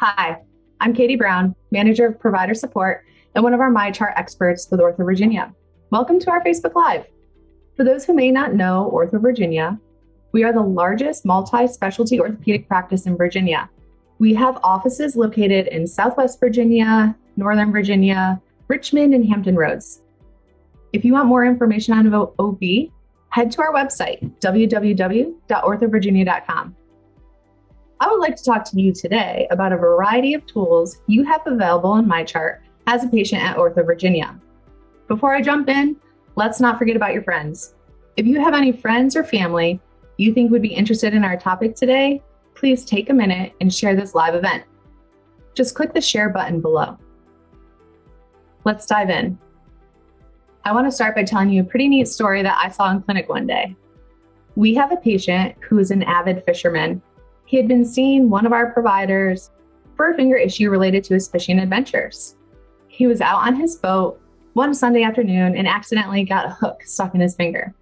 Hi, I'm Katie Brown, Manager of Provider Support and one of our Mychart experts with OrthoVirginia. Welcome to our Facebook Live. For those who may not know OrthoVirginia, we are the largest multi-specialty orthopedic practice in Virginia. We have offices located in Southwest Virginia, Northern Virginia, Richmond, and Hampton Roads. If you want more information on OB, head to our website, www.orthovirginia.com. I would like to talk to you today about a variety of tools you have available in Mychart as a patient at OrthoVirginia. Before I jump in, let's not forget about your friends. If you have any friends or family you think would be interested in our topic today, please take a minute and share this live event. Just click the share button below. Let's dive in. I want to start by telling you a pretty neat story that I saw in clinic one day. We have a patient who is an avid fisherman. He had been seeing one of our providers for a finger issue related to his fishing adventures. He was out on his boat one Sunday afternoon and accidentally got a hook stuck in his finger.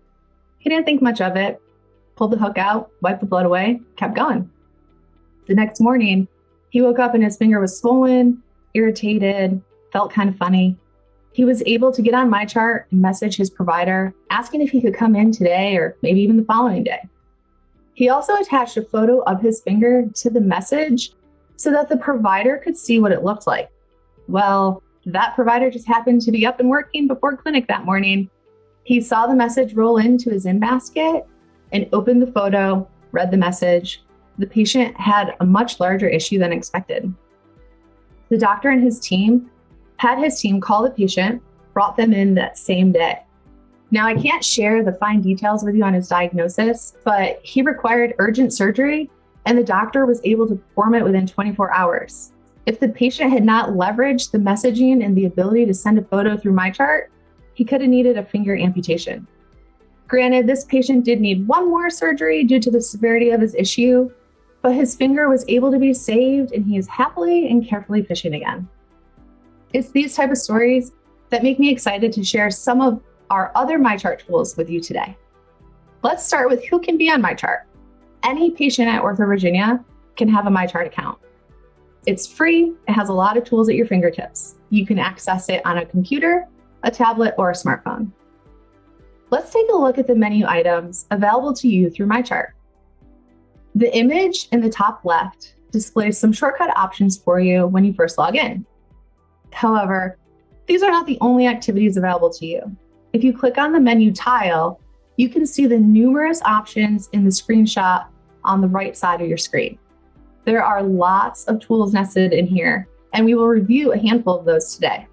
He didn't think much of it, pulled the hook out, wiped the blood away, kept going. The next morning, he woke up and his finger was swollen, irritated, felt kind of funny. He was able to get on Mychart and message his provider, asking if he could come in today or maybe even the following day. He also attached a photo of his finger to the message so that the provider could see what it looked like. Well, that provider just happened to be up and working before clinic that morning. He saw the message roll into his in-basket and opened the photo, read the message. The patient had a much larger issue than expected. The doctor and his team had his team call the patient, brought them in that same day. Now, I can't share the fine details with you on his diagnosis, but he required urgent surgery and the doctor was able to perform it within 24 hours. If the patient had not leveraged the messaging and the ability to send a photo through Mychart, he could have needed a finger amputation. Granted, this patient did need one more surgery due to the severity of his issue, but his finger was able to be saved and he is happily and carefully fishing again. It's these type of stories that make me excited to share some of our other Mychart tools with you today. Let's start with who can be on Mychart. Any patient at OrthoVirginia can have a Mychart account. It's free, it has a lot of tools at your fingertips. You can access it on a computer, a tablet, or a smartphone. Let's take a look at the menu items available to you through Mychart. The image in the top left displays some shortcut options for you when you first log in. However, these are not the only activities available to you. If you click on the menu tile, you can see the numerous options in the screenshot on the right side of your screen. There are lots of tools nested in here, and we will review a handful of those today.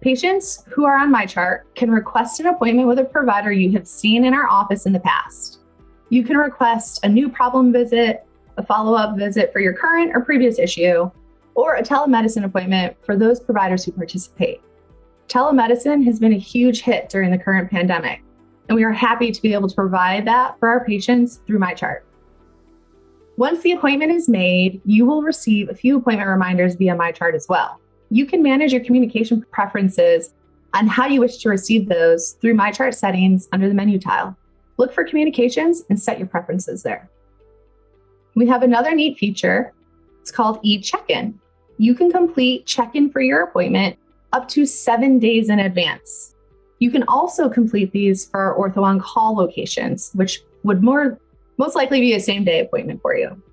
Patients who are on Mychart can request an appointment with a provider you have seen in our office in the past. You can request a new problem visit, a follow-up visit for your current or previous issue, or a telemedicine appointment for those providers who participate. Telemedicine has been a huge hit during the current pandemic, and we are happy to be able to provide that for our patients through Mychart. Once the appointment is made, you will receive a few appointment reminders via Mychart as well. You can manage your communication preferences on how you wish to receive those through Mychart settings under the menu tile. Look for communications and set your preferences there. We have another neat feature. It's called e-check-in. You can complete check-in for your appointment up to 7 days in advance. You can also complete these for our Ortho on-call locations, which would most likely be a same-day appointment for you.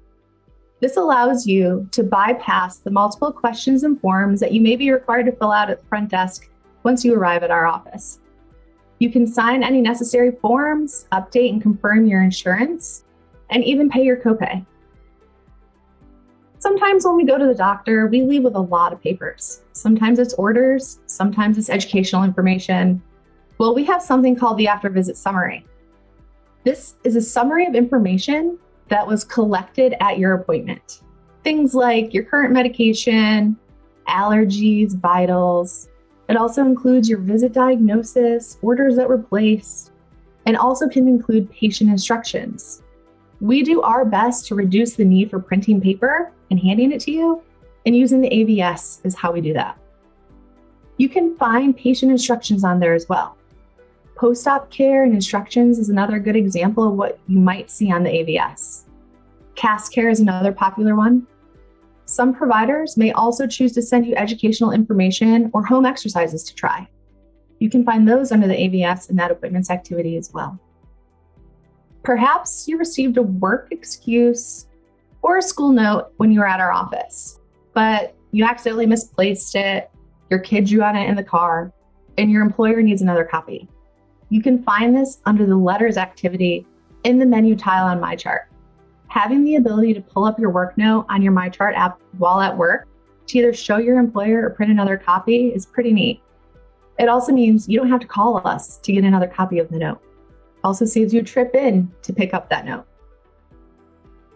This allows you to bypass the multiple questions and forms that you may be required to fill out at the front desk once you arrive at our office. You can sign any necessary forms, update and confirm your insurance, and even pay your copay. Sometimes when we go to the doctor, we leave with a lot of papers. Sometimes it's orders, sometimes it's educational information. Well, we have something called the after visit summary. This is a summary of information that was collected at your appointment. Things like your current medication, allergies, vitals. It also includes your visit diagnosis, orders that were placed, and also can include patient instructions. We do our best to reduce the need for printing paper and handing it to you, and using the AVS is how we do that. You can find patient instructions on there as well. Post-op care and instructions is another good example of what you might see on the AVS. Cast Care is another popular one. Some providers may also choose to send you educational information or home exercises to try. You can find those under the AVS and that appointments activity as well. Perhaps you received a work excuse or a school note when you were at our office, but you accidentally misplaced it, your kid drew on it in the car, and your employer needs another copy. You can find this under the letters activity in the menu tile on Mychart. Having the ability to pull up your work note on your Mychart app while at work to either show your employer or print another copy is pretty neat. It also means you don't have to call us to get another copy of the note. Also saves you a trip in to pick up that note.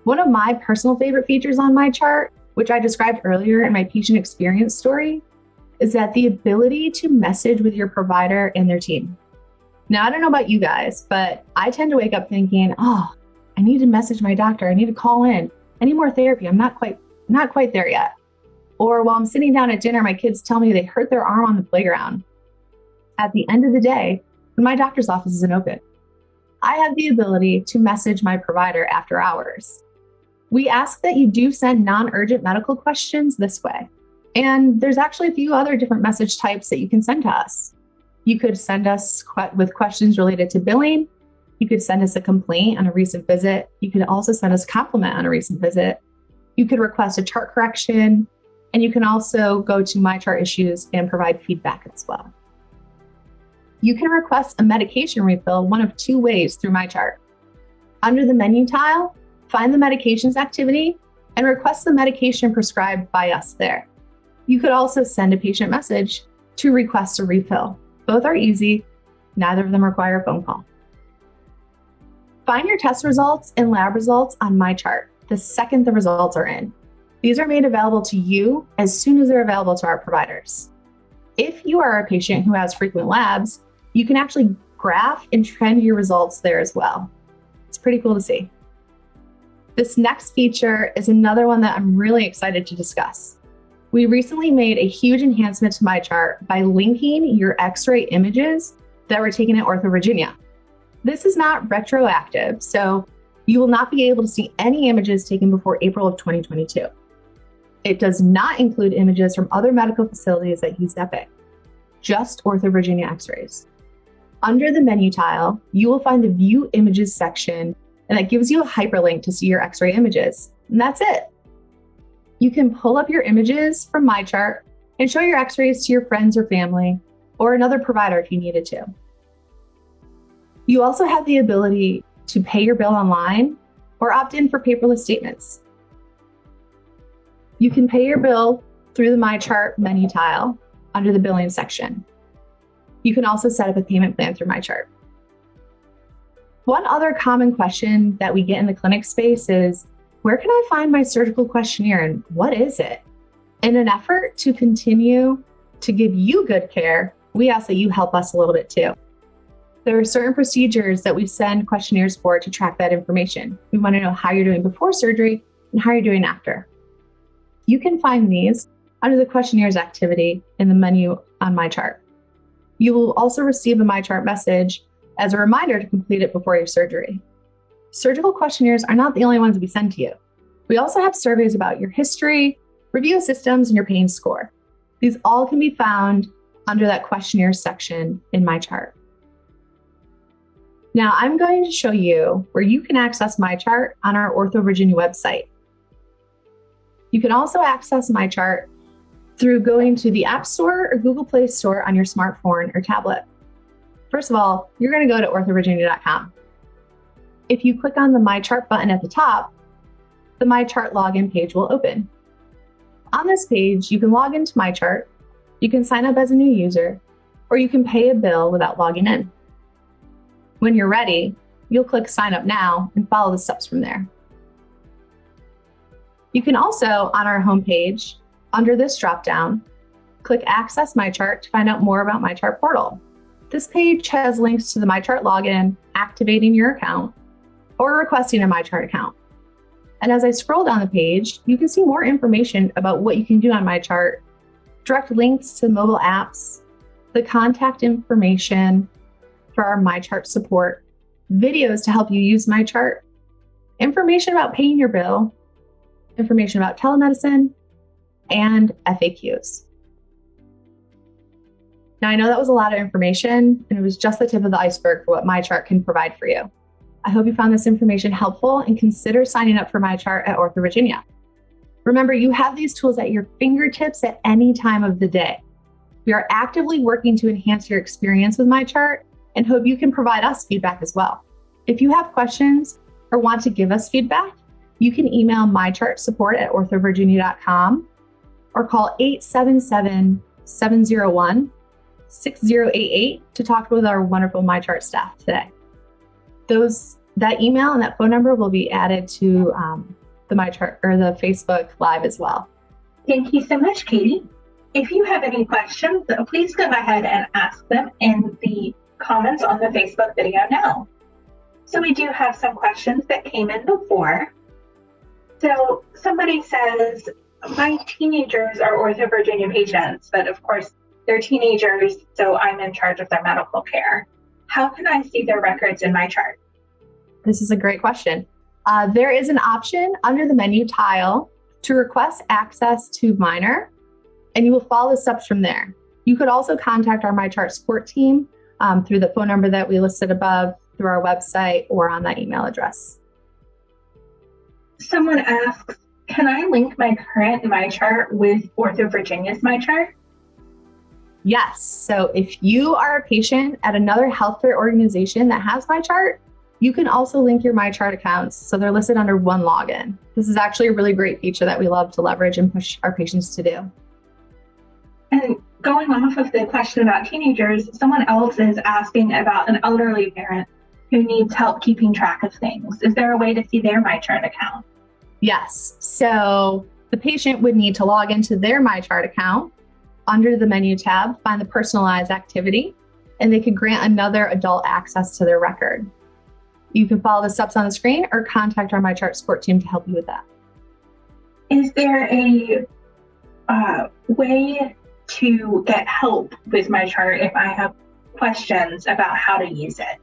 One of my personal favorite features on Mychart, which I described earlier in my patient experience story, is that the ability to message with your provider and their team. Now, I don't know about you guys, but I tend to wake up thinking, oh, I need to message my doctor. I need to call in. I need more therapy. I'm not quite there yet. Or while I'm sitting down at dinner, my kids tell me they hurt their arm on the playground. At the end of the day, when my doctor's office isn't open, I have the ability to message my provider after hours. We ask that you do send non-urgent medical questions this way. And there's actually a few other different message types that you can send to us. You could send us with questions related to billing. You could send us a complaint on a recent visit. You could also send us a compliment on a recent visit. You could request a chart correction, and you can also go to Mychart issues and provide feedback as well. You can request a medication refill one of two ways through Mychart. Under the menu tile, find the medications activity and request the medication prescribed by us there. You could also send a patient message to request a refill. Both are easy. Neither of them require a phone call. Find your test results and lab results on Mychart the second the results are in. These are made available to you as soon as they're available to our providers. If you are a patient who has frequent labs, you can actually graph and trend your results there as well. It's pretty cool to see. This next feature is another one that I'm really excited to discuss. We recently made a huge enhancement to Mychart by linking your X-ray images that were taken at OrthoVirginia. This is not retroactive, so you will not be able to see any images taken before April of 2022. It does not include images from other medical facilities that use Epic, just OrthoVirginia X-rays. Under the menu tile, you will find the View Images section, and that gives you a hyperlink to see your X-ray images, and that's it. You can pull up your images from Mychart and show your X-rays to your friends or family, or another provider if you needed to. You also have the ability to pay your bill online or opt in for paperless statements. You can pay your bill through the Mychart menu tile under the billing section. You can also set up a payment plan through Mychart. One other common question that we get in the clinic space is, where can I find my surgical questionnaire and what is it? In an effort to continue to give you good care, we ask that you help us a little bit too. There are certain procedures that we send questionnaires for to track that information. We want to know how you're doing before surgery and how you're doing after. You can find these under the questionnaires activity in the menu on Mychart. You will also receive a Mychart message as a reminder to complete it before your surgery. Surgical questionnaires are not the only ones we send to you. We also have surveys about your history, review systems, and your pain score. These all can be found under that questionnaire section in Mychart. Now I'm going to show you where you can access Mychart on our OrthoVirginia website. You can also access Mychart through going to the App Store or Google Play Store on your smartphone or tablet. First of all, you're going to go to orthovirginia.com. If you click on the Mychart button at the top, the Mychart login page will open. On this page, you can log into Mychart, you can sign up as a new user, or you can pay a bill without logging in. When you're ready, you'll click Sign Up Now and follow the steps from there. You can also, on our homepage, under this dropdown, click Access Mychart to find out more about Mychart Portal. This page has links to the Mychart login, activating your account, or requesting a Mychart account. And as I scroll down the page, you can see more information about what you can do on Mychart, direct links to mobile apps, the contact information for our Mychart support, videos to help you use Mychart, information about paying your bill, information about telemedicine, and FAQs. Now, I know that was a lot of information, and it was just the tip of the iceberg for what Mychart can provide for you. I hope you found this information helpful and consider signing up for Mychart at OrthoVirginia. Remember, you have these tools at your fingertips at any time of the day. We are actively working to enhance your experience with Mychart and hope you can provide us feedback as well. If you have questions or want to give us feedback, you can email Mychart Support at orthovirginia.com or call 877-701-6088 to talk with our wonderful Mychart staff today. That email and that phone number will be added to the Mychart or the Facebook Live as well. Thank you so much, Katie. If you have any questions, please go ahead and ask them in the comments on the Facebook video now. So we do have some questions that came in before. So somebody says, my teenagers are OrthoVirginia patients, but of course they're teenagers, so I'm in charge of their medical care. How can I see their records in Mychart? This is a great question. There is an option under the menu tile to request access to Minor, and you will follow the steps from there. You could also contact our Mychart support team through the phone number that we listed above, through our website, or on that email address. Someone asks, can I link my current Mychart with OrthoVirginia's Mychart? Yes. So if you are a patient at another healthcare organization that has Mychart, you can also link your Mychart accounts so they're listed under one login. This is actually a really great feature that we love to leverage and push our patients to do. And going off of the question about teenagers, someone else is asking about an elderly parent who needs help keeping track of things. Is there a way to see their Mychart account? Yes. So the patient would need to log into their Mychart account under the menu tab, find the personalized activity, and they could grant another adult access to their record. You can follow the steps on the screen or contact our Mychart support team to help you with that. Is there a way to get help with Mychart if I have questions about how to use it?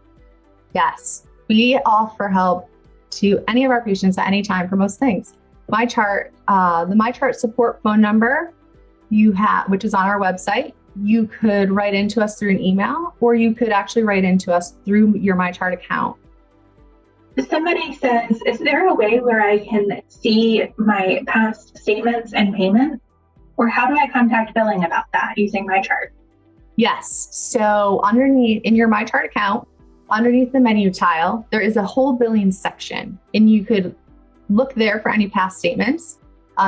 Yes, we offer help to any of our patients at any time for most things. Mychart, the Mychart support phone number you have, which is on our website, you could write into us through an email, or you could actually write into us through your Mychart account. Somebody says, is there a way where I can see my past statements and payments? Or how do I contact billing about that using Mychart? Yes. So underneath in your Mychart account, underneath the menu tile, there is a whole billing section, and you could look there for any past statements.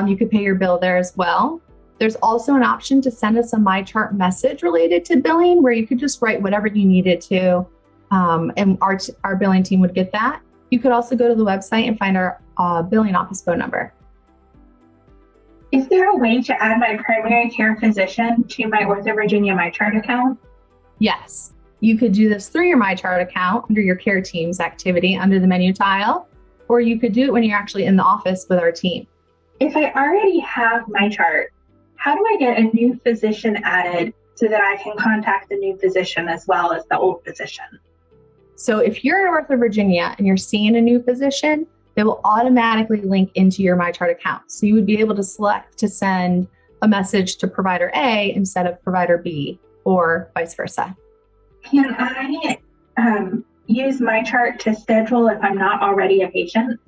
You could pay your bill there as well. There's also an option to send us a Mychart message related to billing, where you could just write whatever you needed to, and our billing team would get that. You could also go to the website and find our billing office phone number. Is there a way to add my primary care physician to my OrthoVirginia Mychart account? Yes. You could do this through your Mychart account under your care team's activity under the menu tile, or you could do it when you're actually in the office with our team. If I already have Mychart, how do I get a new physician added so that I can contact the new physician as well as the old physician? So if you're at OrthoVirginia and you're seeing a new physician, they will automatically link into your Mychart account. So you would be able to select to send a message to provider A instead of provider B, or vice versa. Can I use Mychart to schedule if I'm not already a patient?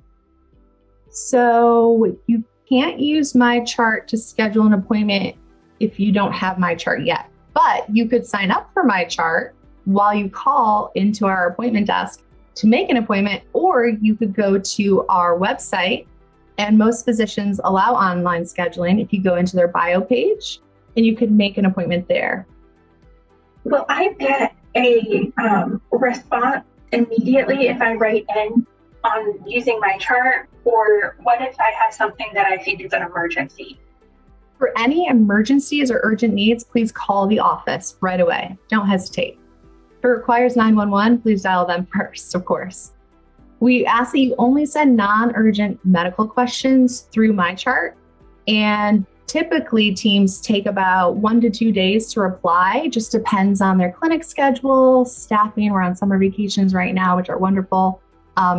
So you can't use Mychart to schedule an appointment if you don't have Mychart yet, but you could sign up for Mychart while you call into our appointment desk to make an appointment, or you could go to our website, and most physicians allow online scheduling if you go into their bio page, and you could make an appointment there. Will I get a response immediately if I write in on using Mychart, or what if I have something that I think is an emergency? For any emergencies or urgent needs, please call the office right away. Don't hesitate. If it requires 911, please dial them first, of course. We ask that you only send non-urgent medical questions through Mychart, and typically teams take about 1 to 2 days to reply. Just depends on their clinic schedule, staffing. We're on summer vacations right now, which are wonderful.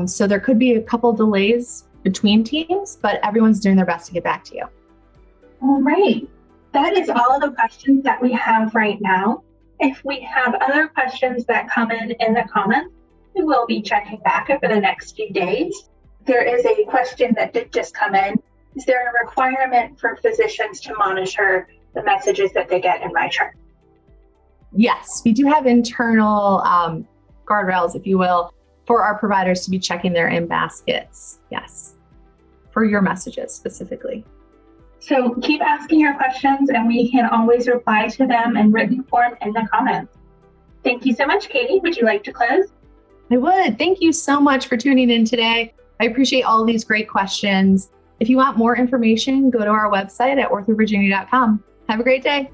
So there could be a couple delays between teams, but everyone's doing their best to get back to you. All right. That is all the questions that we have right now. If we have other questions that come in the comments, we will be checking back over the next few days. There is a question that did just come in. Is there a requirement for physicians to monitor the messages that they get in Mychart? Yes, we do have internal guardrails, if you will, for our providers to be checking their in-baskets. Yes, for your messages specifically. So keep asking your questions and we can always reply to them in written form in the comments. Thank you so much, Katie. Would you like to close? I would. Thank you so much for tuning in today. I appreciate all these great questions. If you want more information, go to our website at orthovirginia.com. Have a great day.